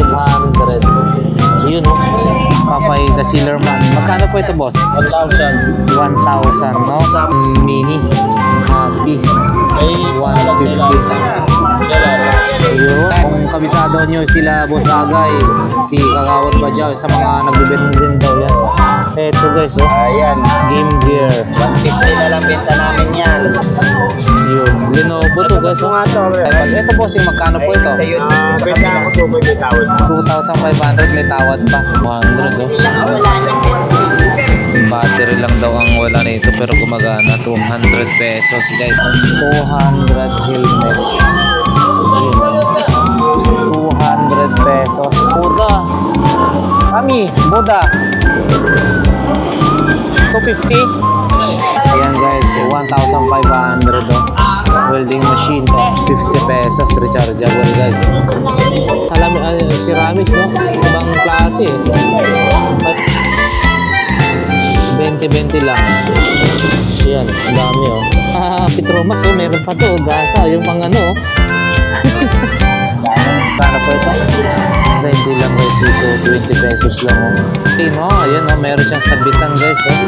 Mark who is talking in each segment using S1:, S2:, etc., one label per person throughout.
S1: 2,500. Yun o. Papay the Sealer Man. Magkano po ito, boss?
S2: 1,000.
S1: 1,000, no? Mini. Happy. 150. Ayun. Kung kabisado nyo sila, Boss Agay, si Kagawad Badyaw, sa mga nagbibenta din daw yan. Eto guys, oh.
S2: Ayan.
S1: Game Gear.
S2: 150 na lang benta namin yan.
S1: Yun. Lenovo to guys, oh. Ito po, magkano po ito?
S2: Benta ako
S1: 2,500, may tawad pa. 100, oh. Battery lang daw ang wala nito pero gumagana. 200 pesos guys. 200 helmet. 200 pesos. Buda. Kami, Buda. 250. Ayan guys, 1,500 oh. Welding machine to. 50 pesos rechargeable guys. Ceramics no? Ibang klase eh. But 20-20 lang. Ayan, ang dami oh. Petromax oh, meron pa to. Gasa, yung pang ano oh. Para po ito? 20 lang guys ito. 20 pesos lang oh. Okay no, ayan oh, meron siyang sabitan guys oh.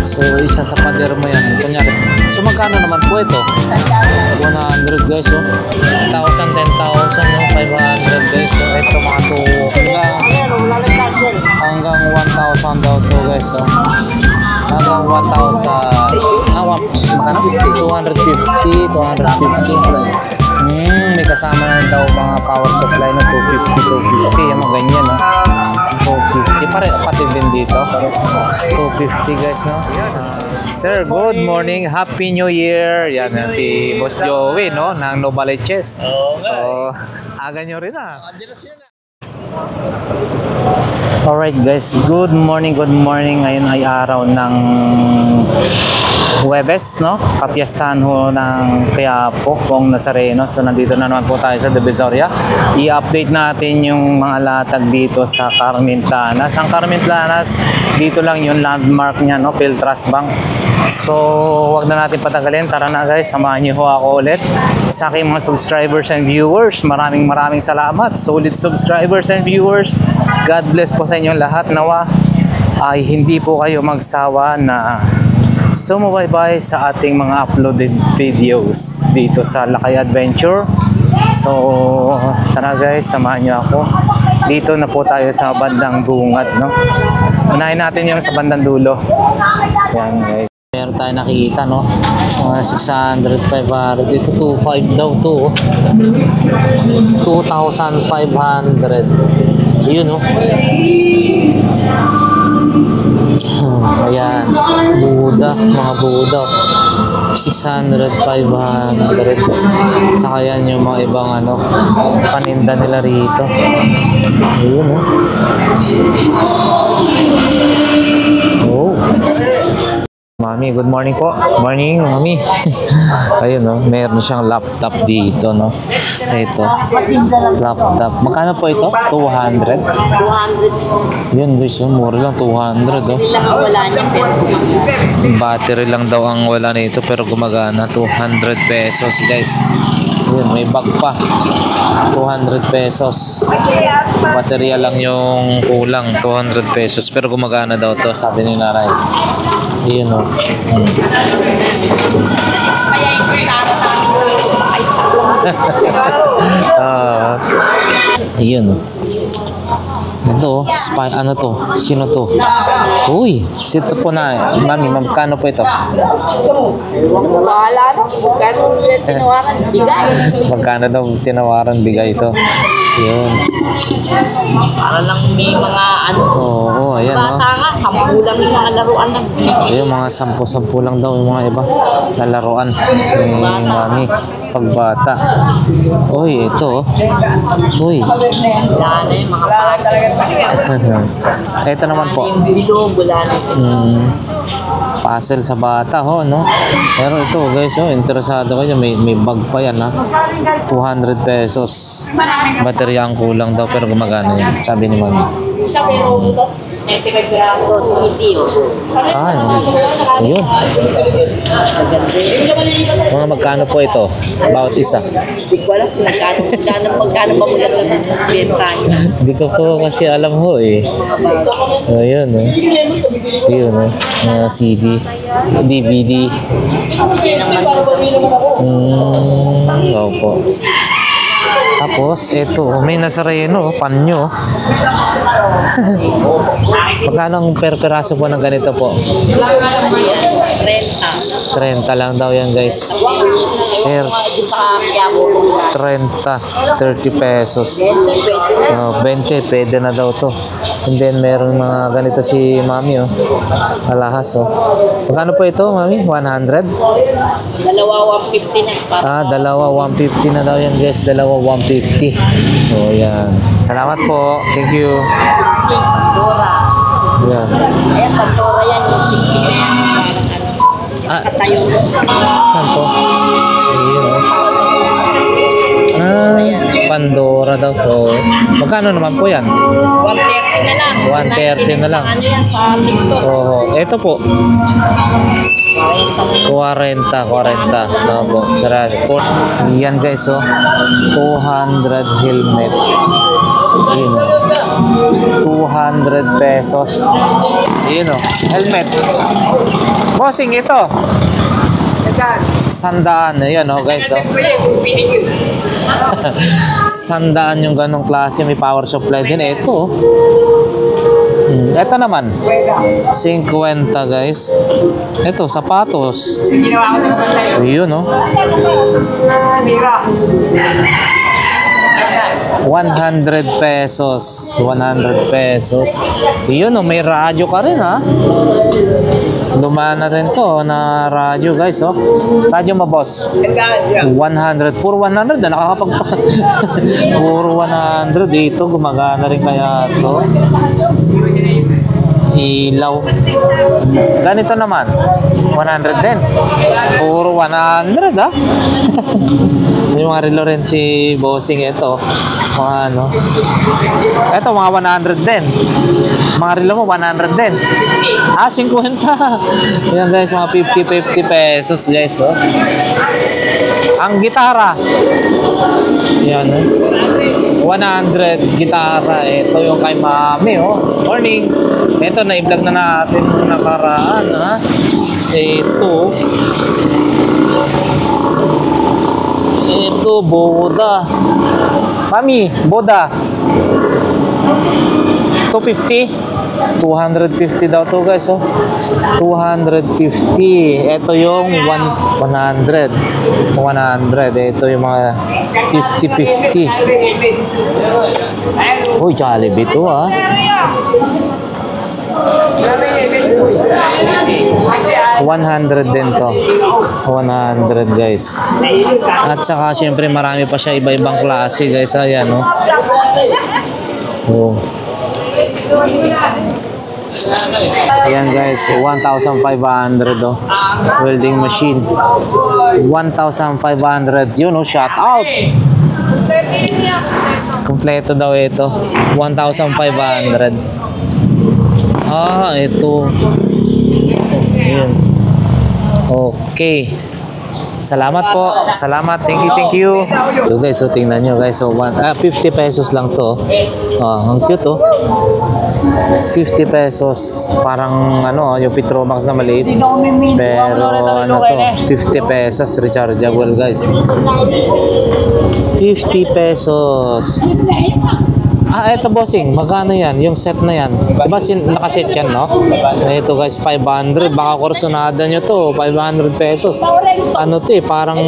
S1: So, isa sa pader mo yan. Kunyari. So, magkano naman po ito? 100 guys oh. 1,000, 10,000 no? 500 guys oh. Ito mga to hanggang 1,000 daw to guys oh. Hanggang 1,000 magkano? 250 may kasama na daw mga power supply na 250 yung mga ganyan no? 250 pati din dito 250 guys no? Sir, good morning, happy new year. Yan si Boss Joey no? Ng Novaliches. So aga nyo rin ah. Alright guys, good morning. Ngayon ay araw ng Huwebes, no? Kapiyastahan ho ng Quiapo, Bong Nazareno. So nandito na naman po tayo sa Divisoria. I-update natin yung mga latag dito sa Carmen Planas. Ang Carmen Planas, dito lang yung landmark niya, no? Piltras Bank. So wag na natin patagalin. Tara na guys, samahan niyo ho ako ulit sa aking mga subscribers and viewers. Maraming salamat. Solid subscribers and viewers. God bless po sa inyong lahat. Nawa ay hindi po kayo magsawa na sumubaybay sa ating mga uploaded videos dito sa Lakay Adventure. So tara guys, samahan niyo ako. Dito na po tayo sa bandang bungad, no? Unahin natin yung sa bandang dulo. Yan guys. Meron tayo nakikita, no? Mga 600, 500. Ito 2,500 daw to. 2,500. Yun, no? Ayan, Buda, mga Buda 600, 500. Saka yan yung mga ibang ano paninda nila rito. Ayun oh. Mami, good morning po. Morning, Mami. Ayun no, meron siyang laptop dito no. Ito. Laptop. Magkano po ito? 200.
S3: 200.
S1: Yun guys, mura lang 200 oh.
S3: Ilang wala niya pero
S1: Battery lang daw ang wala nito pero gumagana. 200 pesos guys. Yun, may bag pa. 200 pesos. Baterya lang yung kulang. 200 pesos pero gumagana daw to, sabi ni nanay. Yun o. Yun o. Ito, spy, ano to? Sino to? Uy, sito po na. Mami, magkano po ito?
S3: wala na. Magkano tinawaran bigay.
S1: Magkano daw tinawaran bigay ito? Yun.
S3: Para lang may mga ano.
S1: Oo, ayan o.
S3: Bata nga, 10 lang yung mga laruan na.
S1: Ayun, mga 10 lang daw yung mga iba na laruan ni Mami pagbata. Uy, ito. Uy.
S3: Wala na yung mga pasa.
S1: Ito naman po.
S3: Yung bilog, wala na.
S1: Puzzle sa bata ho, no? Pero ito guys, oh, interesado kayo, may bag pa yan ha. 200 pesos. Baterya ang kulang daw pero gumagana yan, sabi ni Mami.
S3: Ito, city, oh.
S1: Ah, yun. Mga magkano po ito? Bawat isa.
S3: Hindi ko alam kung magkano ba mula ng benta niya.
S1: Hindi ko po kasi alam ho eh. Ayun, oh. Ayun, oh. Mga CD, DVD. Opo. Tapos, eto, may Nazareno, panyo. Magkano ang per peraso po ng ganito po?
S3: 30.
S1: 30 lang daw yan, guys. Per 30 pesos. 20, pwede na daw to. And then, meron mga ganito si Mami, oh. Alahas, oh. Magkano po ito, Mami? 100?
S3: Dalawa 150 na.
S1: Ah, dalawa 150 na daw yan, guys. Dalawa 150. So, yan. Salamat po. Thank you.
S3: Pandora.
S1: Yan.
S3: Ayan, Pandora yan. Yung siksik na yan.
S1: Ah,
S3: Katayo.
S1: saan po? Ayun, oh. Ah, Pandora daw to. Magkano naman po yan?
S3: 130 na lang.
S1: 130 na lang.
S3: Ano yan sa TikTok?
S1: Oh, ito po. 40. No po. Sarap. Yan, guys, oh. 200 helmet. Yun, oh. 200 pesos. Yun, oh. Helmet. Bossing, ito. 100. Ayan, oh, guys, oh. 100 yung ganong klase. May power supply din. Ito, oh. Ito naman. 50, guys. Ito, sapatos. Yun, oh. 100 pesos. 100 pesos. Yun, oh. May radyo ka rin, ha? Dumaan na rin to na radyo, guys, oh. Radyo mo, boss? 100. Puro 100 na nakakapag... Puro 100. Dito, gumagana rin kaya to. Ilaw. Ganito naman. 100 din. Puro 100, ha? Yung mga relo rin si Bossing, ito. Mga ano. Ito, mga 100 din. Mga relo mo, 100 din. Ah, 50. Yan, guys, mga 50 pesos, guys, oh. Ang gitara. Yan, eh. 100 gitara. Ito yung kay Mami, oh. Morning. Ito, na-vlog na natin nung nakaraan, ha. Ito, Boda. Mami, Boda. 250. 250 daw to, guys, oh. 250. Ito yung 100. 100. Ito yung mga 50-50. Uy, Jollibee to, ah. 100 din to. 100, guys. At saka, syempre, marami pa siya iba-ibang klase, guys. Ayan, oh. Oh. Ayan, guys, 1,500, oh. Welding machine. 1,500. Yun, oh, shout out. Kompleto daw ito. 1,500. Ah, ito. Ayan. Okay. Salamat po. Salamat. Thank you. So, guys, so tingnan nyo, guys. So 50 pesos lang to. Ang cute, oh. 50 pesos. Parang ano, yung Petromax na maliit. Pero ano to, 50 pesos rechargeable, guys. 50 pesos. Ah, eto, Bossing, magkano yan? Yung set na yan. Diba nakaset yan, no? Ito, guys, 500. Baka kursunada nyo to. 500 pesos. Ano to, eh, parang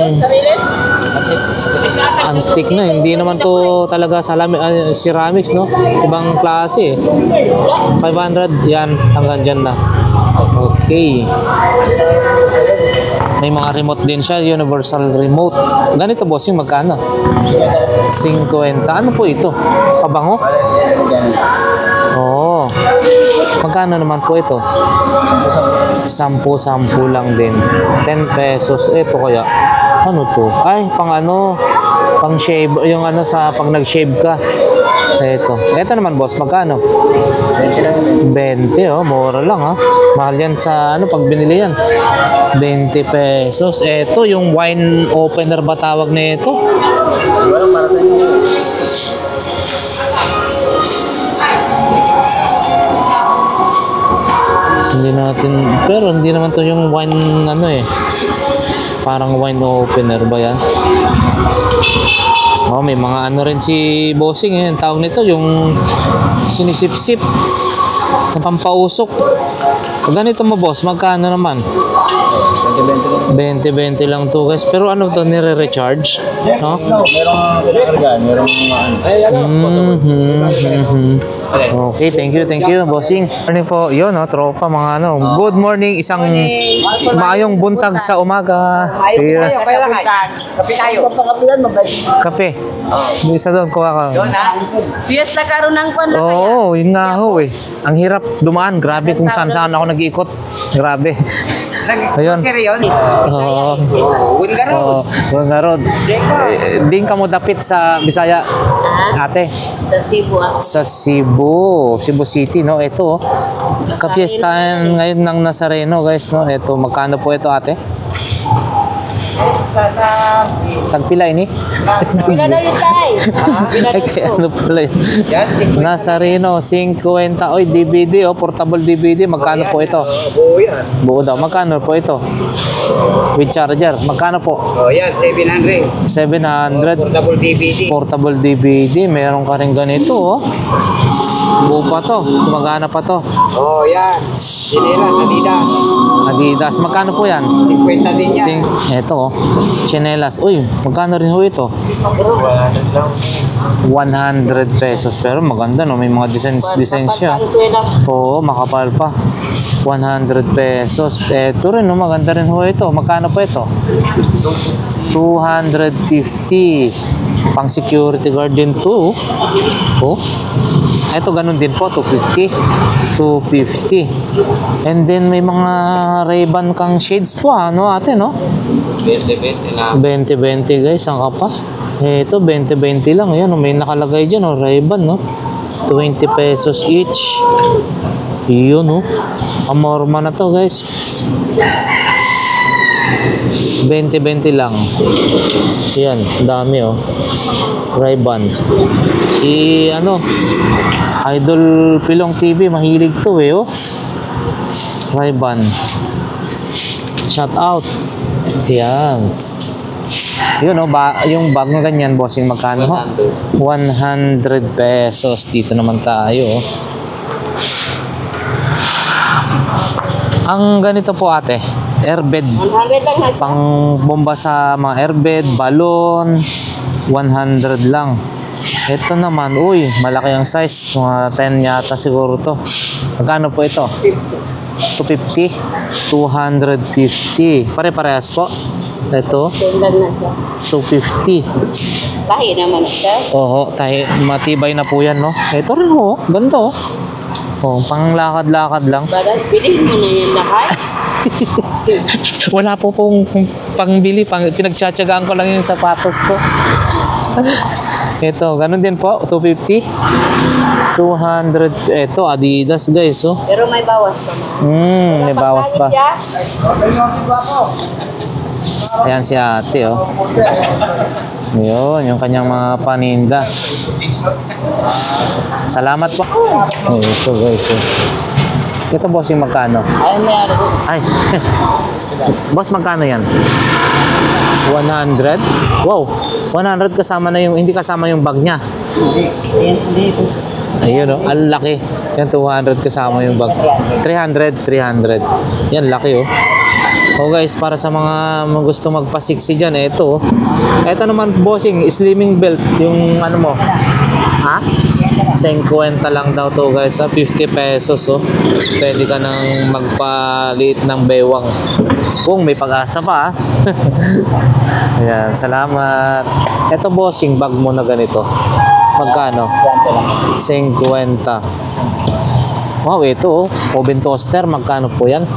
S1: antique na. Hindi naman to talaga ceramics, no? Ibang klase, eh. 500, yan. Hanggang dyan na. Okay. May mga remote din siya, universal remote. Ganito, Bossing, magkano? 50. Ano po ito? Pabango? Oo. Magkano naman po ito? 10 lang din. 10 pesos. Ito kaya. Ano to? Ay, pang ano? Pang shave. Yung ano sa pag nag-shave ka. Ito naman boss, magkano?
S2: 20 lang yun.
S1: 20 oh, mura lang ha. Mahal yan sa ano pag binili yan. 20 pesos. Ito yung wine opener ba tawag na ito?
S2: Walang para sa inyo.
S1: Hindi natin, pero hindi naman to yung wine ano eh. Parang wine opener ba yan? Oh, may mga ano rin si Bossing eh. Ang tawag nito yung sinisip-sip na pampausok. Ganito mo boss, magkano naman?
S2: 20 lang.
S1: 20 lang to guys. Pero ano to, nire-recharge? No?
S2: Merong pinakargaan, merong
S1: Okay, thank you, bossing. Morning po, yun, no, tropa, mga ano. Good morning, isang maayong buntag sa umaga. Yeah.
S3: Kape tayo.
S1: Kape. Isa doon, kuha ka.
S3: Siyas na karoon ng kwan lang.
S1: Oo, yun nga ho eh. Ang hirap dumaan, grabe kung saan ako nag-iikot. Grabe. Ayun. Oo. Oo, Bungarod. Din ka mo dapit sa Bisaya, ate.
S3: Sa Cebu ako.
S1: Sa Cebu City, no? Ito, oh. Kapiestahan ngayon ng Nazareno, guys, no? Ito, magkano po ito, ate? Tagpila ini?
S3: Pila na yun tayo.
S1: Ay, ano pala yun? Nazareno, 50. Oy, DVD, oh, portable DVD. Magkano po ito?
S2: buo yan.
S1: Buo daw. Magkano po ito? With charger. Magkano po?
S2: Oh, yan, 700.
S1: 700.
S2: Portable DVD.
S1: Portable DVD. Meron ka rin ganito, oh. Buo pa to. Gumagana pa to.
S2: Oh, yan. Sinela, salida.
S1: Adidas. Magkano po yan?
S2: 50 din yan.
S1: Ito, oh. Chinelas. Uy, magkano rin ho ito? 100 pesos. Pero maganda, no? May mga designs siya. Oo, makapal pa. 100 pesos. Ito rin, no? Maganda rin ho ito. Magkano po ito? 250. Pang security guard din to. Oh. Ito ganun din po, 250. 250. And then may mga Ray-Ban kang shades po, ano ate, no?
S2: 20 lang.
S1: 20-20 guys, ang kapa. Ito, 20-20 lang. Yan, may nakalagay dyan, oh, Ray-Ban, no? 20 pesos each. Yun, no? Amorma na to, guys. 20-20 lang. Yan, dami, oh. Ray-Ban. Si, ano, Idol Pilong TV, mahilig to, eh, oh. Ray-Ban. Shout out. Yan. Yun, oh, yung bag na ganyan, bossing, magkano? 100 pesos. Dito naman tayo, oh. Ang ganito po, ate, airbed.
S3: 100 lang na.
S1: Pang bomba sa mga airbed, balon, 100 lang. Ito naman, uy, malaki ang size. Mga 10 yata siguro to. Magkano po ito? 250? 250. Pare-parehas po. Ito,
S3: Lang na siya.
S1: 250.
S3: Lahi naman siya.
S1: Oo, matibay na po yan, no? Ito rin, oh. Ganda, oh. Oh, pang lakad-lakad lang.
S3: Badas, bilhin mo na yan lahat.
S1: Wala po pong pangbili. Pinagtsatsagaan ko lang yung sapatos ko. Ito, ganun din po. 250. 200. Ito, Adidas, guys. Oh.
S3: Pero may bawas pa man.
S1: May bawas pa.
S3: Siya.
S1: Ayan si ate, oh. Yun, yung kanyang mga paninda. Salamat po. Ito, guys. Oh. Ito, boss, yung magkano?
S3: Ay, meron.
S1: Ay. Boss, magkano yan? 100? Wow. 100 kasama na yung, hindi kasama yung bag niya.
S2: Hindi.
S1: Ayun, oh. Ang laki. Yan, 200 kasama yung bag. 300. Yan, laki, oh. Oh guys, para sa mga gusto magpa-sexy dyan, ito. Ito naman, bossing, slimming belt. Yung ano mo. Ha? 50 lang daw to guys. 50 pesos. Oh. Pwede ka nang magpaliit ng bewang. Kung may pag-asa pa. Ayan, salamat. Ito bossing, bag mo na ganito. Magkano? 50. Wow, ito oh. Oven toaster, magkano po yan?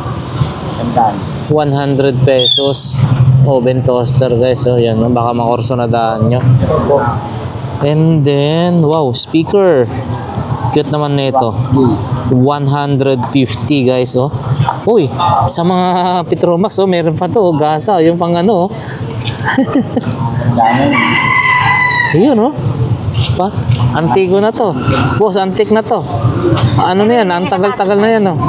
S1: 100 pesos. Oven toaster guys. Oh, yan. Baka makorso na daan nyo. And then, wow, speaker. Cute naman nito. 150 guys, oh. Uy, sa mga Petromax, oh, meron pa to, gasa, yung pang ano, oh. Ayun, oh. Pa, antigo na to. Boss, antique na to. Ano na yan? Ang tagal-tagal na yan, oh.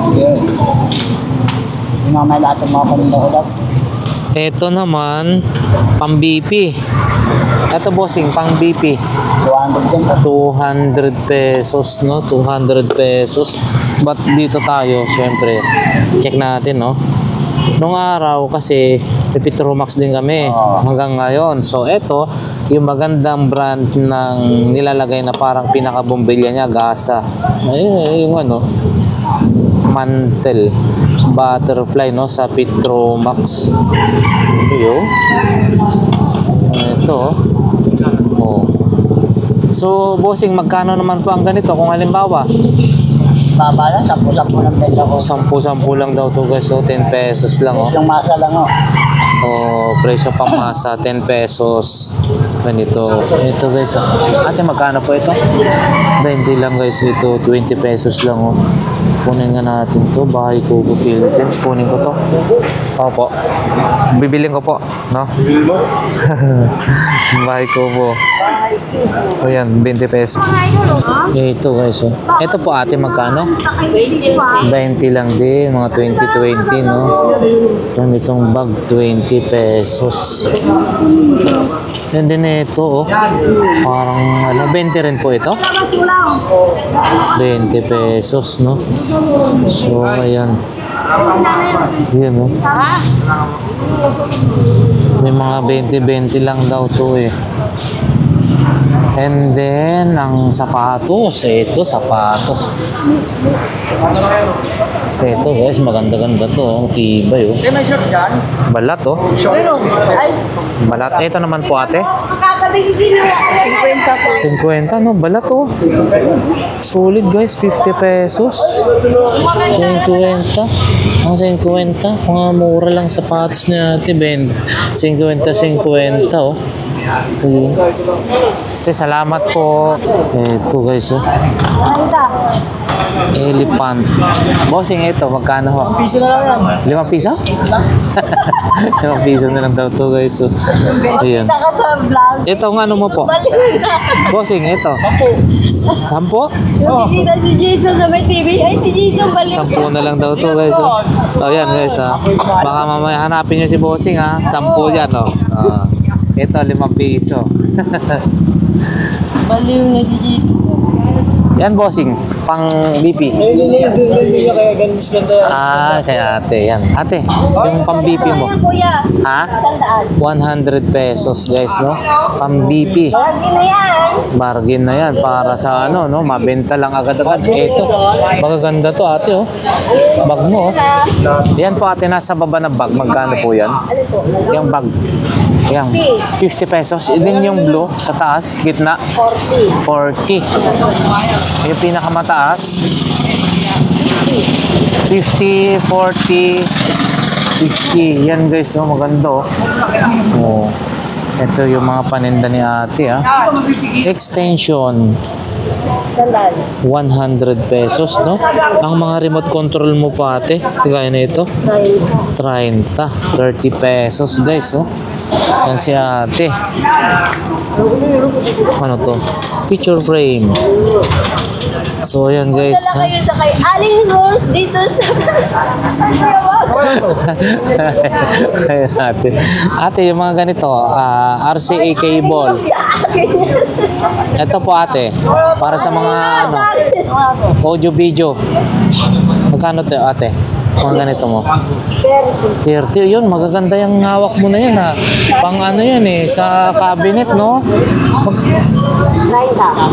S3: Yung mga lahat ng mga paninda.
S1: Ito naman, pang BP. Ito bossing, pang BP. 200 pesos, no? 200 pesos. But dito tayo, syempre, check natin, no? Nung araw kasi, Petromax din kami hanggang ngayon. So, ito, yung magandang brand ng nilalagay na parang pinakabombilya niya, Gasa. Yung ano, mantel, butterfly, no? Sa Petromax. Yun. Ito, oh. So, bossing, magkano naman po ang ganito? Kung halimbawa,
S3: Baba lang, 10-10 lang benta ko.
S1: 10 lang daw to guys, so 10 pesos lang, oh.
S3: Yung masa lang, oh.
S1: Oh, presyo pang masa, 10 pesos. Ganito. Ito guys, oh. Ate, magkano po ito? 20 lang guys, ito 20 pesos lang, oh. Kunin nga natin to, Bahay Kubo Philippines. Kunin ko to. Opo. Bibiling ko po, no? Bahay Kubo. Ayan, 20 pesos. Ito guys, oh. Ito po ate, magkano? 20 lang din, mga 20-20, no? Yan itong bag, 20 pesos. Yan din ito, oh. Parang, ano, 20 rin po ito? 20 pesos, no? So, ayan. Yan, no? May mga 20-20 lang daw to, eh. And then, ang sapatos. Ito, sapatos. Ito guys, maganda-ganda to. Ang tibay, oh. Balat, oh. Balat. Ito naman po ate. 50, no? Balat, oh. Solid guys, 50 pesos. 50. Ang 50. Mga mura lang sapatos niya ate, 50, oh. Ayun. Ate, salamat po. Ito guys, oh. Elephant. Bossing, ito, magkano ho? 5 piso na lang yan. 5 piso? 5 piso na lang daw to guys. So, ayan. Ito ang ano mo po? Bossing, ito. 10?
S4: Yung kita si Jason sa may TV. Ay, si Jason balik.
S1: 10 na lang daw to guys. So, ayan guys, ha. Baka mamaya hanapin nyo si Bossing, ha. 10 yan, oh. Ito, 5 piso.
S4: Baliw na si Jason.
S1: Yan, Bossing. Pang BP.
S2: Hindi kaya ganun mas ganda yan.
S1: Kay ate. Yan. Ate, yung pang BP mo.
S4: Ayan, kuya.
S1: Ha?
S4: 100.
S1: 100 pesos guys, no? Pang BP.
S4: Lagi na yan.
S1: Bargain na yan para sa ano, no? Mabenta lang agad-agad. Ito, magaganda to ate, oh. Bag mo, oh. Yan po ate, nasa baba ng bag. Magkano po yan? Yung bag. Yan. 50 pesos. Din yung blue sa taas, gitna. 40. Yung pinakamataas. 50, 40, 50. Yan guys, oh. Maganda, oh. Oh. Ito yung mga paninda ni ate, ah. Extension. 100 pesos, no? Ang mga remote control mo pa, ate. Tigaya na ito. 30 pesos, guys, oh. Yan si ate. Ano to? Picture frame. So, yan guys.
S4: Dala kayo sa kay Aling Rose dito sa...
S1: Kaya ate. Ate, yung mga ganito, RCA cable. Ito po ate, para sa mga ano, audio video. Magkano to ate? Mga ganito mo? 30. Yun, magaganda yung hawak mo na yan, ha. Pang ano yan eh, sa cabinet, no?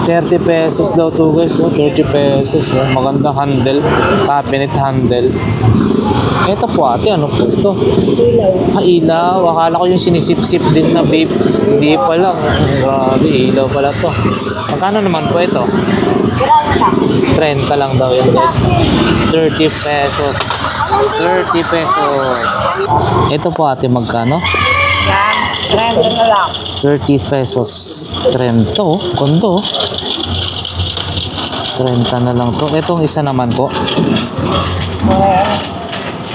S1: 30 pesos daw to guys, oh. 30 pesos, oh. Maganda handle, cabinet handle. Ito po ate, ano po ito? Ilaw. Akala ko yung sinisip-sip din na vape. Hindi pala. Grabe, ilaw pala to. Magkano naman po ito? 30 lang daw yan guys. 30 pesos. 30 pesos. Ito po ate, magkano?
S3: Yan. 30 na lang.
S1: 30 pesos. 30, oh. Kondo. 30 na lang to. Itong isa naman po.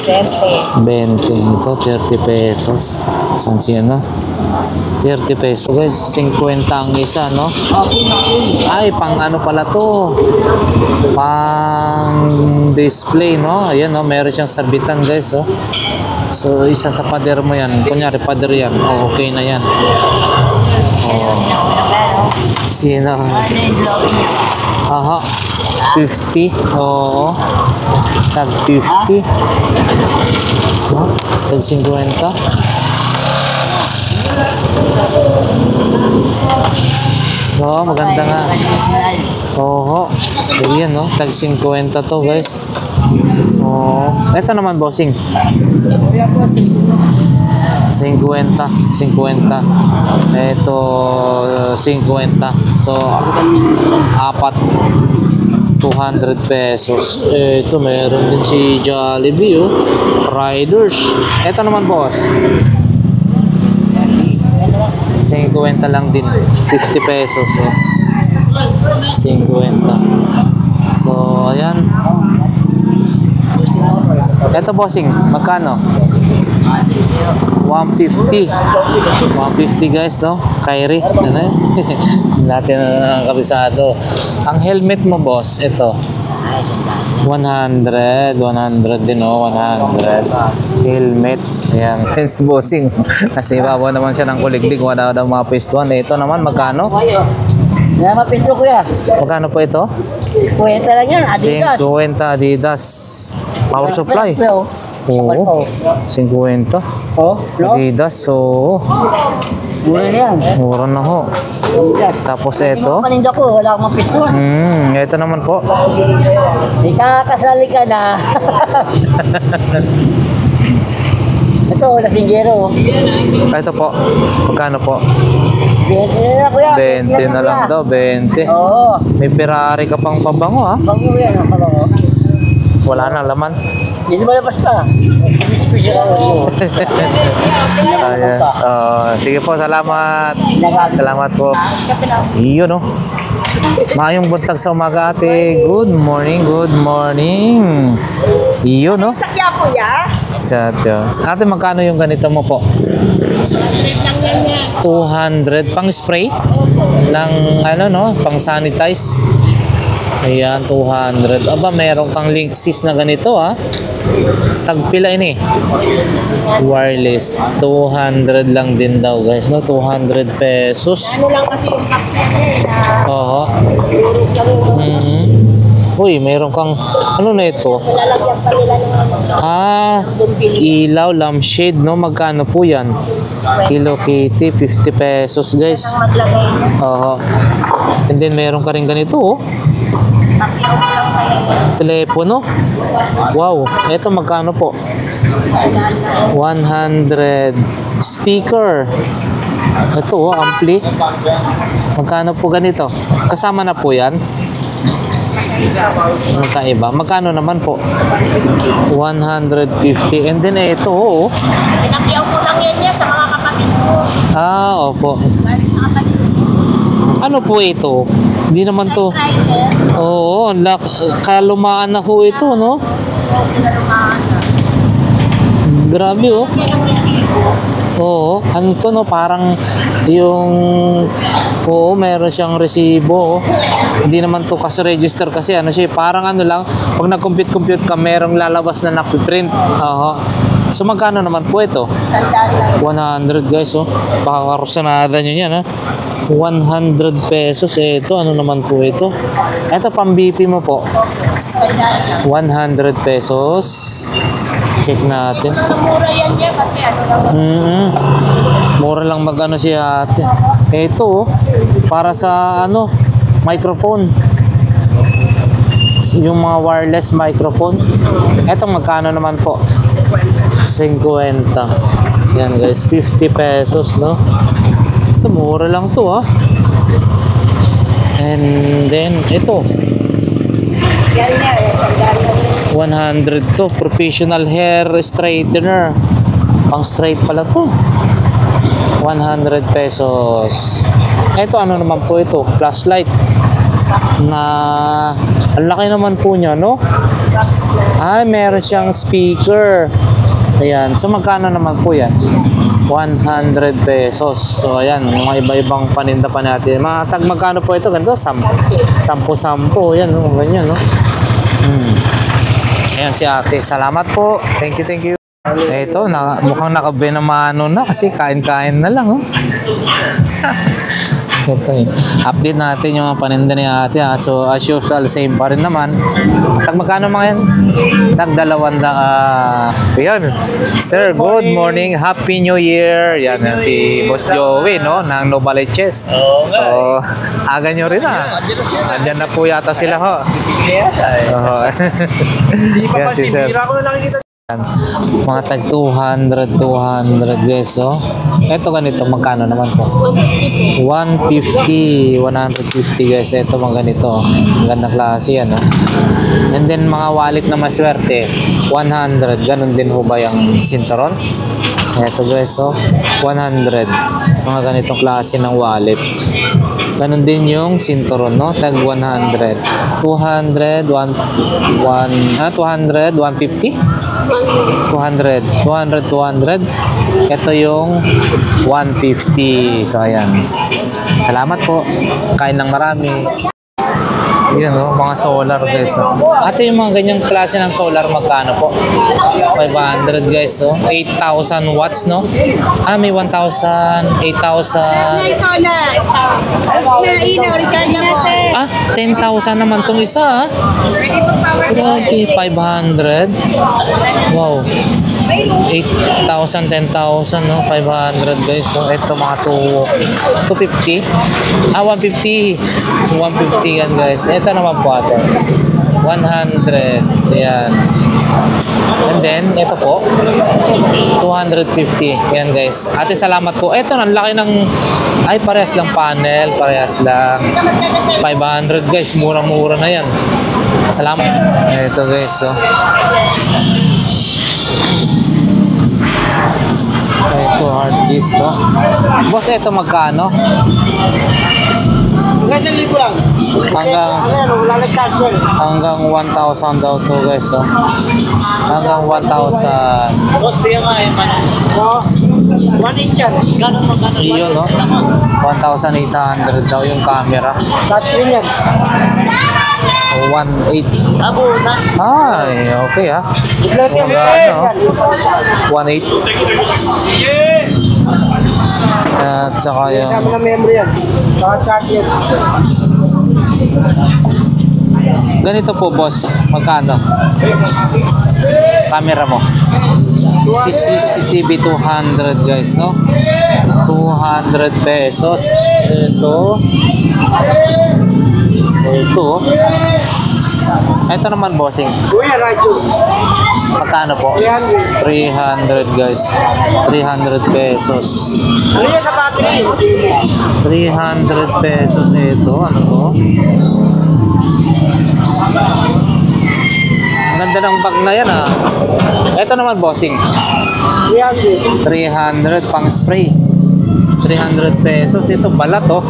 S3: 20.
S1: 20. Ito, 30 pesos. Saan siya na? 30 pesos guys. 50 ang isa, no? Ay, pang ano pala to? Pang display, no? Ayan, no? Meron siyang sabitan guys, oh. So, isa sa pader mo yan. Kunyari, pader yan. Oh, okay na yan. Oh. Sino? Aha. 50. Oo. Tag 50. Oh, tag 50. Oo, maganda nga. Oo. Ayan, no? Tag 50 to, guys. Oo. Ito naman, bossing. 50. Ito, 50. So, apat. 200 pesos. Ito, meron din si Jollibee, oh. Riders. Ito naman, boss. 50 lang din. 50 pesos, oh. 50. So, ayan. Ito, bossing. Magkano? 150. 150 guys, no? Kyrie. Ano yun? Natin na kabisado. Ang helmet mo, boss, ito. 100. 100 din, oh. 100. Helmet. Ayan. Ayan si bossing. Kasi ibabaw naman siya ng kuliglig. Wala daw mga pwestuhan. Ito naman, magkano?
S3: Kaya mapinto ko yan.
S1: Magkano po ito?
S3: 50 lang yan, Adidas.
S1: 50 Adidas. Power supply. Oo. 50.
S3: Oh, no?
S1: Adidas. So,
S3: Mura yan.
S1: mura na ho. Tapos ito.
S3: Paninda ko, wala akong mapinto.
S1: Ito naman po.
S3: Ikakasali ka na. Ito, lasinggero.
S1: Ito po. Magkano po?
S3: 20 na kuya.
S1: 20 na lang daw. 20.
S3: Oo.
S1: May Ferrari ka pang pabango, ha?
S3: Bago yan, ang kabango.
S1: Wala na laman.
S3: Hindi mo labas pa. Special ako.
S1: Ayan. Sige po, salamat. Salamat po. Iyon, no? Maayong buntag sa umaga, ate. Good morning, good morning. Iyon, no?
S4: Sakya po ya?
S1: Ate, magkano yung ganito mo po? 200 pang spray ng ano, no, pang sanitize. Ayan, 200. Aba, meron kang Linksys na ganito, ha. Tagpila ini. Wireless. 200 lang din daw, guys, no. 200 pesos.
S4: Ano lang kasi yung box niya na
S1: Oo. Uy, meron kang ano na ito?
S4: lalagyan pa nila ng
S1: Ilaw, lampshade, no? Magkano po yan? Hello Kitty, 50 pesos, guys.
S4: maglagay.
S1: Oo. And then, meron ka rin ganito, oh.
S4: Pakyaw mo lang kayo.
S1: Telepono. Wow. Ito, magkano po? 100. Speaker. Ito, oh, ampli. Magkano po ganito? Kasama na po yan? Magkaiba. Magkano naman po? 150. And then, ito, oh.
S4: Pinakyaw ko lang yan niya sa mga kapatid ko.
S1: Opo.
S4: Galing sa kapatid ko.
S1: Ano po ito? Hindi naman to.
S4: Rider.
S1: Oo, kalumaan na ho ito, no? Grabe, oh.
S4: Yan ang resibo.
S1: Oo, ano to, no? Parang yung... Oo, meron siyang resibo, oh. Hindi naman to kasi register kasi ano siya, parang ano lang, pag nag-compute ka, merong lalabas na napiprint. Oo. So, magkano naman po ito? 100, guys, oh. Baka karusanada nyo yan, ha? 100 pesos. Ito, ano naman po ito? Ito, pang-BP mo po. 100 pesos. Check natin.
S4: Mura yan niya kasi ano lang.
S1: Mura lang mag-ano siya ate. Ito, oh, para sa ano, microphone. Yung mga wireless microphone. Ito, magkano naman po? 50. Yan guys, 50 pesos, no? Ito, mura lang to, ha? And then, ito.
S4: Yan niya.
S1: 100 to. Professional hair straightener. Pang straight pala to. 100 pesos. Ito ano naman po ito? Flashlight. Na ang laki naman po niya, no? Ay, meron siyang speaker. Ayan. So, magkano naman po yan? 100 pesos. So, ayan. Mga iba-ibang paninda pa natin. Mga tag magkano po ito? Ganito? 10. Ayan, no? Ganyan, no? Ayan si ate. Salamat po. Thank you, thank you. Ito, mukhang nakabinamano na kasi kain-kain na lang, oh. Okay. Update natin yung mga paninda ni ate, ha. So, as usual, same pa rin naman. Tag magkano mga yan? Tag 200. Ayan. Sir, good morning. Happy New Year. Yan, si Boss Joey, no? Ng Novaliches. So, aga nyo rin, ha. Andyan na po yata sila, ho. Yan, si Sir. Mga tag 200 guys, oh. Ito ganito, magkano naman po? 150 guys. Ito mga ganito. Ganda klase yan, oh. And then mga wallet na maswerte, 100. Ganon din ho ba yung sinturon? Ito guys, oh. 100. Mga ganitong klase ng wallet. Ganon din yung sinturon, no? Tag 100. 200, 150? 200. Ito yung 150. So, ayan. Salamat po. Kain ng marami. Yan, no? Mga solar, guys. Ate, yung mga ganyang klase ng solar, magkano po? 500, guys. So, 8,000 watts, no? May 1,000, 8,000. Ah, 10,000 naman tong isa, ha? Grabe, 500. Wow. 8,000, 10,000, no? 500, guys. So, ito mga 250. 150. 150 yan, guys. Ito naman po ate. 100. Yan. And then, ito po. 250. Yan, guys. Ate, salamat po. Ito, ang laki ng... Ay, parehas lang panel. Parehas lang. 500, guys. Mura-mura na yan. Salamat. Ito, guys. So. Ito, hard disk, no? Boss, ito magkano?
S2: Hanggang 1,000 lang.
S1: Hanggang 1,000 daw to, guys, oh. Hanggang 1,000.
S2: Boss, siya nga eh, man. Oo. 1 inch yan. Gano'n mo, gano'n.
S1: Iyon, no? 1,800 daw yung camera.
S2: Touchscreen yan.
S1: 1,800.
S3: Abunan.
S1: Ay, okay, ha?
S2: Kompleto yan.
S1: Ano? 1,800. At saka yung...
S2: Kami na memory yan. Saka charge yan.
S1: Ganito po, boss. Magkano? Camera mo. CCTV 200, guys, no? 200 pesos. Ito. Ito naman, bossing.
S2: Kuya, radyo.
S1: Magkano po? 300, guys. 300 pesos.
S2: Ano yan sa battery?
S1: 300 pesos ito. Ano to? Ganda ng bag na yan, ah. Ito naman, bossing. 300 pang spray. 300 pesos. Ito, balat, oh.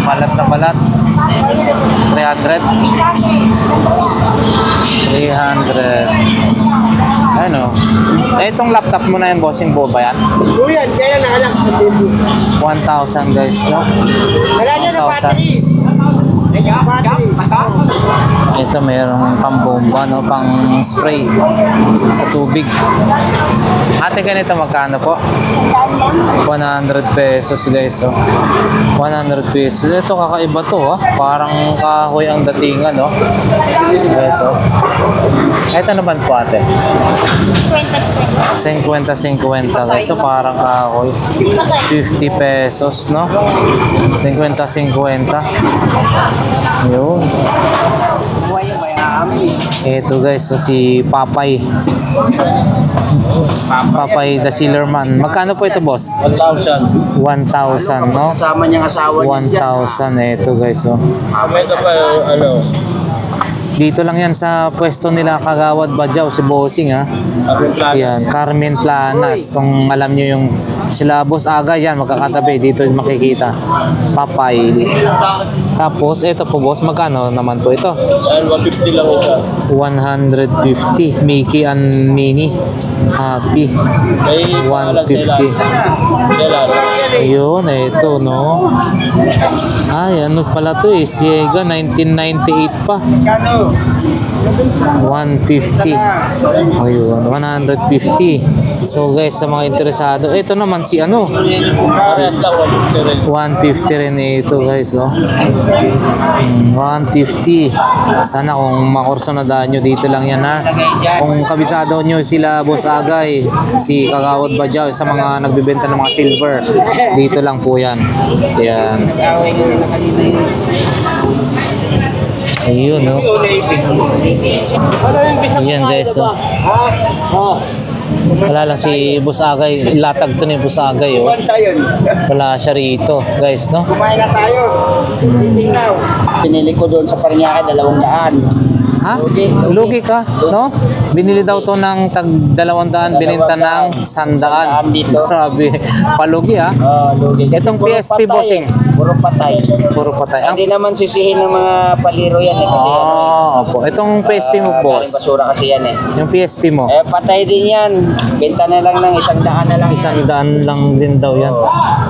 S1: Balat na balat. 300. Ano? Itong laptop mo na yung bossing po ba yan?
S2: Kuya, kaya nahalak sa TV.
S1: 1,000, guys, no?
S2: Wala niya na
S1: 1,000.
S2: battery. Battery.
S1: Ito mayroong pambomba, no? Pang spray sa tubig. Ate, ganito magkano po? 100 pesos, guys, oh. 100 pesos. Ito kakaiba to, ha? Parang kahoy ang datingan, no? Guys, oh. Ito naman po, ate. 50-50, guys. So, parang kahoy. 50 pesos, no? 50-50. Yun. Ito, guys, so si Papay. Papay the Sillerman. Magkano po ito, boss?
S2: 1,000.
S1: 1,000, no?
S2: Kasama niyang asawa niya.
S1: 1,000. Ito, guys, oh.
S2: Ito pa, ano?
S1: Dito lang yan sa pwesto nila Kagawad Badyaw, si Bossing, ha? Yan, Carmen Planas. Kung alam nyo yung Sila Boss Aga yan, magkakatabi. Dito makikita. Papay. Tapos, ito po boss, magkano naman po ito?
S2: 150 lang ito.
S1: 150. Mickey and Minnie. Happy. 150. Ayun, ito, no? Ay, ano pala to eh. Siega, 1998 pa. 150. Ayun, 150. So guys, sa mga interesado, ito naman si ano? 150 rin ito guys, oh. 150. Sana kung makurso na daan nyo, dito lang yan ha. Kung kabisado nyo sila Boss Agay, si Kagawad Badyaw, sa mga nagbibenta ng mga silver, dito lang po yan. Yan. Ayun, no? Ayan guys, oh. Wala lang si Boss Agay, latag to ni Boss Agay, oh. Wala siya rito, guys, no?
S2: Kumain na tayo.
S3: Pinili ko doon sa Paranaque, 200.
S1: Ha? Lugi ka, no? Binili daw to ng tag 200, bininta ng 100. Grabe, palugi ha.
S3: Lugi.
S1: Itong PSP bossing.
S3: Puro patay.
S1: Puro patay.
S3: Hindi naman sisihin ng mga paliro yan eh. Kasi
S1: Opo. Itong PSP mo,
S3: galing
S1: boss.
S3: basura kasi yan eh.
S1: Yung PSP mo.
S3: Patay din yan. Benta na lang ng 100 na lang.
S1: 100 lang din daw yan.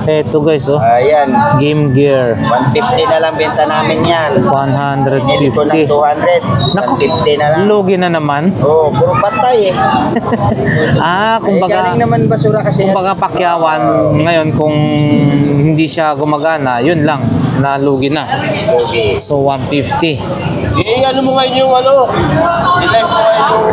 S1: Eto guys, oh.
S3: Ayan.
S1: Game Gear.
S3: 150 na lang benta namin yan. Binili ko ng
S1: 150.
S3: 200. 150 na lang.
S1: Lugi na naman.
S3: Oo, puro patay eh.
S1: Kumbaga,
S3: galing naman basura kasi yan.
S1: kumbaga pakyawan ngayon kung hindi siya gumagana, yun lang, nalugi na.
S3: Okay.
S1: So 150.
S2: Ano mo ngayon yung ano? I-live mo ngayon yung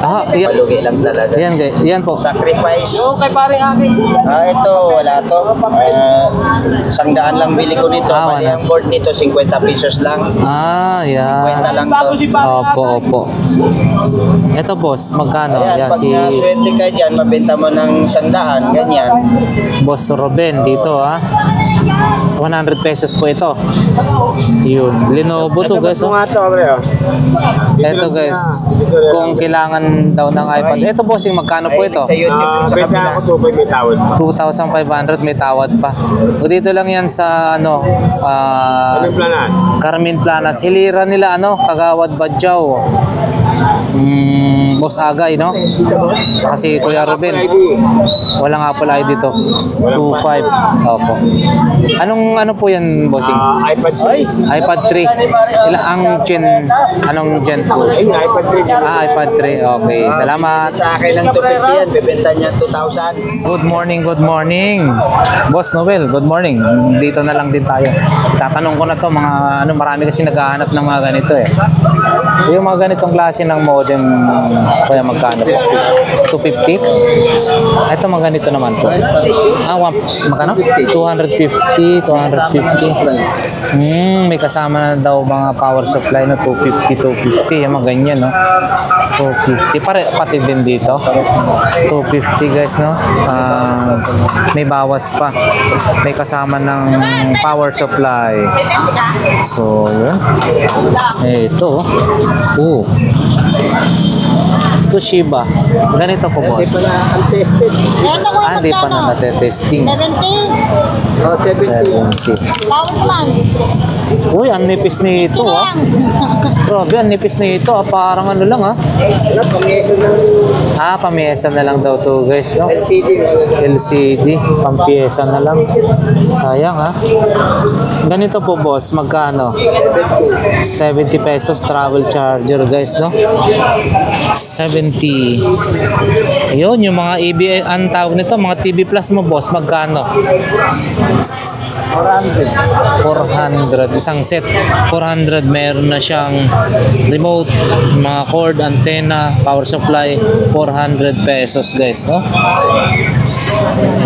S1: Yan.
S3: Palugi lang talaga.
S1: Yan po.
S3: Sacrifice.
S2: kay pare akin.
S3: Ito, wala to. 100 lang bili ko nito. Mali
S1: wala.
S3: ang board nito, 50 pesos lang.
S1: Yan.
S3: 50 lang to.
S1: Opo. Ito boss, magkano?
S3: Ayan,
S1: Yan
S3: pag
S1: si
S3: naswerte ka dyan, mabenta mo ng 100, ganyan.
S1: Boss Ruben dito ha. 100 pesos po ito. Yun. Lenovo to guys. Oh. Ito guys, kung kailangan daw ng iPad. Ito bossing, magkano po ito?
S3: Sa YouTube, sa kabila.
S1: 2,500 may tawad pa. O dito lang yan sa ano, Carmen Planas. Hilira nila ano, Kagawad Badyaw. Boss Agay, no? Saka si Kuya Ruben. Walang Apple ID to. 2.5. Opo. Anong ano po yan, bossing?
S2: iPad 3.
S1: iPad 3. Ilang ang gen? Anong gen po?
S2: iPad 3.
S1: iPad 3. Okay. Salamat.
S3: Sa akin ng 250 yan, bibenta niya 2,000.
S1: Good morning, good morning. Boss Noel, good morning. Dito na lang din tayo. Tatanong ko na to mga ano, marami kasi naghahanap ng mga ganito eh. Yung mga ganitong klase ng modem, kaya magkano po? 250? Ito mga ganito naman po. Magkano? 250, 250. May kasama na daw mga power supply na 250, 250. Yung mga ganyan, no? 250. Pati din dito. 250 guys, no? May bawas pa. May kasama ng power supply. So, yun. Ito. Toshiba. Ganito po po.
S4: Ito ko
S1: Hindi pa
S4: magkano?
S1: nakatesting.
S4: 70?
S1: 70.
S4: Tawad naman.
S1: Uy, ang nipis nito ah. Grabe, ang nipis nito ah. Parang ano lang ah. Pamiyesa na lang daw to guys, no? LCD. Pampiyesa na lang. Sayang ah. Ganito po boss, magkano? 70 pesos travel charger guys, no? 70. Ayun, yung mga EBA, ang tawag nito, mga TV Plus mo boss, magkano? 400. Isang set. 400. Meron na siyang remote, mga cord, antenna, power supply. 400 pesos guys. Oh.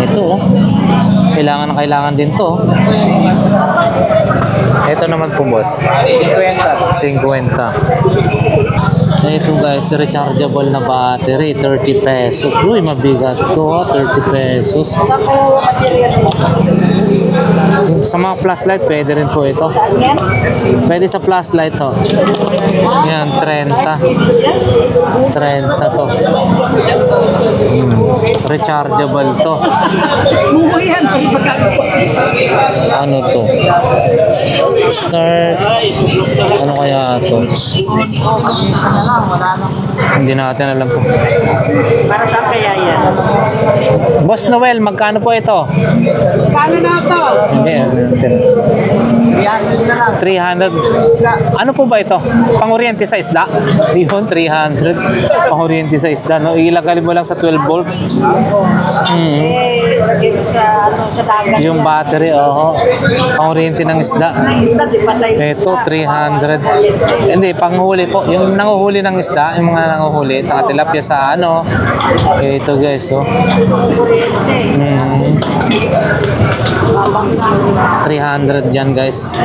S1: Ito oh. Kailangan na kailangan din to. Oh. Ito naman po boss. 50. Ito guys, rechargeable na battery, 30 pesos. Uy, mabigat to, 30 pesos. Sa mga flashlight, pwede rin po ito. Pwede sa flashlight to. Yan, 30. 30 to. Rechargeable to. Ano to? Start. Ano kaya to? Hindi natin alam po.
S2: Para saan kaya yan?
S1: Boss Noel, magkano po ito?
S2: Kano na ito?
S1: Hindi, 300. Ano po ba ito? Pang-oriente sa isda? Yun, 300. Pang-oriente sa isda. No? Ilagay mo lang sa 12 volts.
S2: Lagay mo sa, sa dagat.
S1: Yung battery, pang-oriente ng isda.
S2: Isda, di patay.
S1: Ito, 300. Hindi, panghuli po. Yung nanguhuli ng isda, yung mga nanguhuli, tilapia sa ano. Ito guys, 300 dyan guys.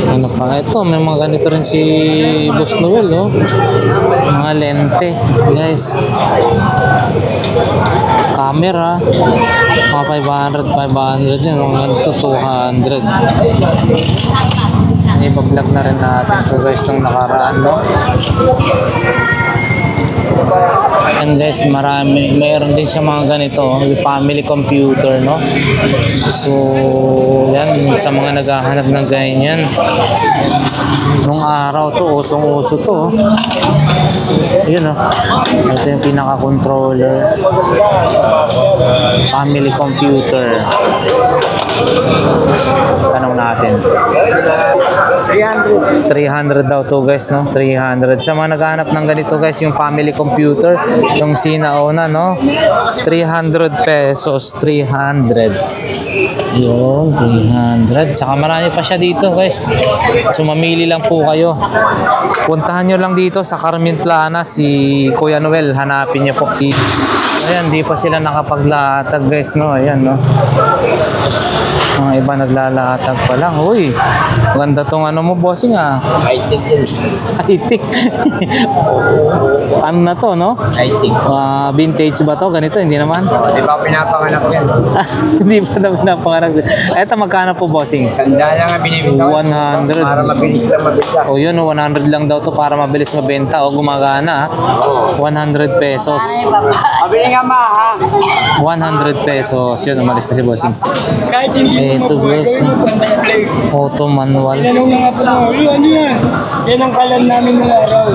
S1: Ano pa? Ito, may mga ganito rin si Boss Noel, mga lente guys. Camera, mga 500 dyan, mga ganito 200. Iba-vlog na rin natin so guys nung nakaraan, no? And guys, mayroon din siya mga ganito, family computer, no? So, yan, sa mga naghahanap ng ganyan. Nung araw to, usong-uso to. Yun, ito yung pinaka-controller. Family computer. Tanong natin. 300 daw to guys, no? 300. Sa mga naghahanap ng ganito guys, yung family computer, yung sinauna, no? 300 pesos. 300. Yun, 300. Tsaka marami pa siya dito guys. So mamili lang po kayo. Puntahan nyo lang dito sa Carmen Plana si Kuya Noel. Hanapin nyo po. Ayan, di pa sila nakapaglatag guys, no? Ayan, no? Mga iba naglalatag pa lang. Uy, maganda tong ano mo, bossing, High-tech yun. High-tech. Ano na to, no?
S2: High-tech.
S1: Vintage ba to? Ganito, hindi naman?
S2: Di ba pinapanganak yan?
S1: Hindi pa na pinapanganak. Ito, magkano po, bossing?
S2: Sanda lang ang binibitaw.
S1: 100.
S2: Para mabilis lang mabita.
S1: O yun, 100 lang daw to para mabilis mabenta. O gumagana, 100 pesos.
S2: Mabili nga ha?
S1: 100 pesos. Yun, umalis na si bossing.
S2: Kahit hindi
S1: Ito guys, auto manual.
S2: Tanong na nga po na, ano yan? Yan ang kalan namin ng araw.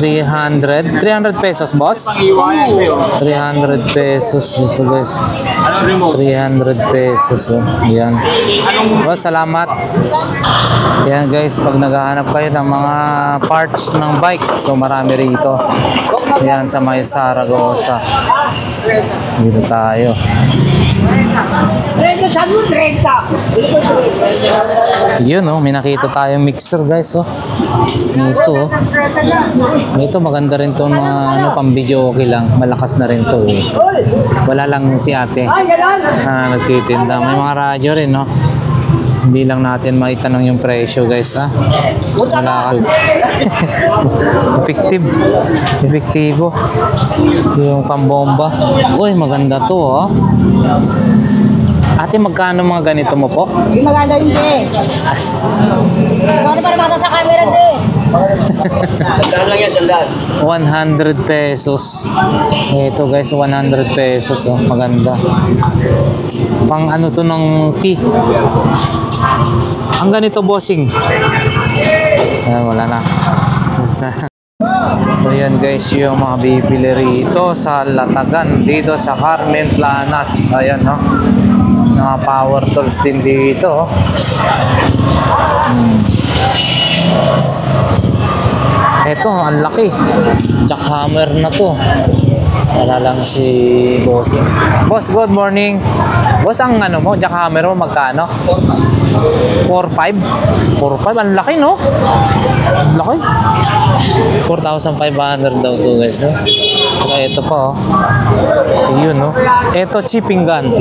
S1: 300 pesos, boss? 300 pesos ito guys. 300 pesos, yan. Boss, salamat. Yan guys, pag naghahanap kayo ng mga parts ng bike, so marami rito. Yan sa may Saragosa. Dito tayo. Yun, may nakita tayong mixer guys, Ito, Ito maganda rin to mga pang video, okay lang. Malakas na rin to, Wala lang si ate nagtitinda. May mga radyo rin, Hindi lang natin maitanong yung presyo guys, Wala ka. Efektibo. Yung pambomba. Uy, maganda to, Ate, magkano mga ganito mo po?
S4: Yung maganda yun, Bakit para mata sa camera,
S2: Sandaan lang yan, sandaan.
S1: 100 pesos. Ito guys, 100 pesos, Maganda. Pang ano to ng key. Ang ganito, bossing. Wala na. So yan guys, yung mga bibili rito sa Latagan, dito sa Carmen Planas. Ayan, mga power tools din dito, Ito, ang laki. Jackhammer na to. Wala lang si bossing. Boss, good morning. Boss, ang ano mo, jackhammer mo, magkano? 4,500? 4,500? Ang laki, no? Ang laki. 4,500 daw to guys, no? Saka ito pa, Yun, Ito, chipping gun.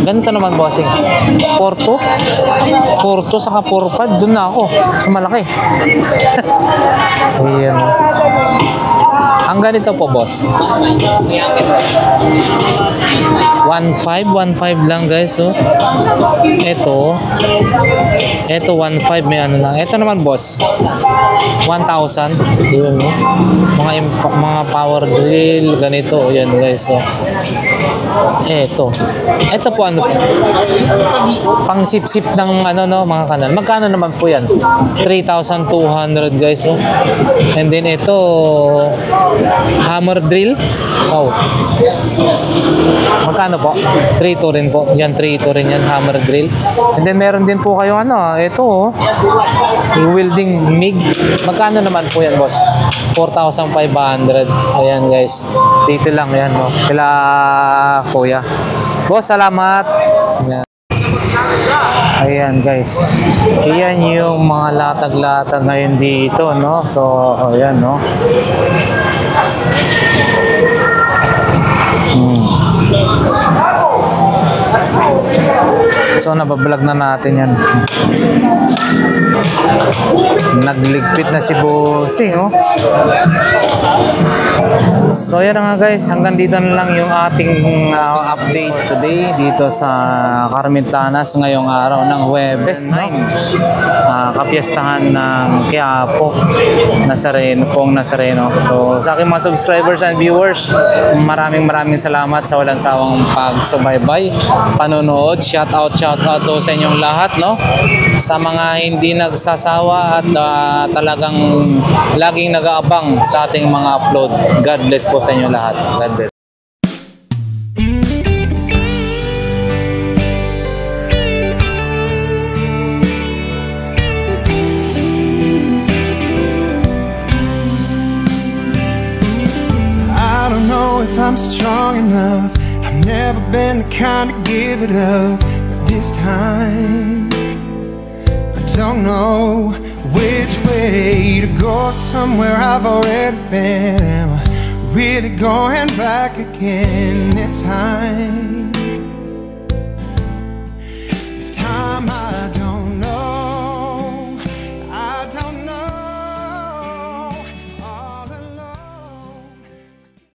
S1: Ganito naman, bossing. 4,200? 4,200 saka 4,500. Doon na ako. Sa malaki. Ayan. Ang ganito po, boss. 1.5 lang guys, so. Ito 1.5 may ano lang. Ito naman, boss. 1,000. Yun, no? Mga power drill ganito, yan guys, so. Ito po ano? Pang sip-sip ng ano, no, mga kanan. Magkano naman po yan? 3,200 guys, so. And then ito hammer drill. Wow. Magkano po? 3.2 rin po. Yan, 3.2 rin yan, hammer drill. And then meron din po kayo ano, ito welding MIG. Magkano naman po yan, boss? 4,500. Ayan guys. Dito lang yan, no. Kila kuya. Boss, salamat. Ayan guys. Ayan yung mga latag-latag ngayon dito, no. So, ayan, no. So nabablog na natin yan. Nagligpit na si Bossing, oh. So yan nga guys, hanggang dito na lang yung ating update today dito sa Carmen Planas ngayong araw ng Huwebes, no? Kapiestahan ng Quiapo Nazareno. So sa aking mga subscribers and viewers, maraming salamat sa walang sawang pagsubaybay, panonood. Shout out to sa inyong lahat, no? Sa mga hindi nagsasawa at talagang laging nag-aabang sa ating mga upload. God bless po sa inyo lahat. God bless.
S5: I don't know if I'm strong enough. I've never been the kind to give it up, but this time I don't know which way to go. Somewhere I've already been. Am I really going back again this time?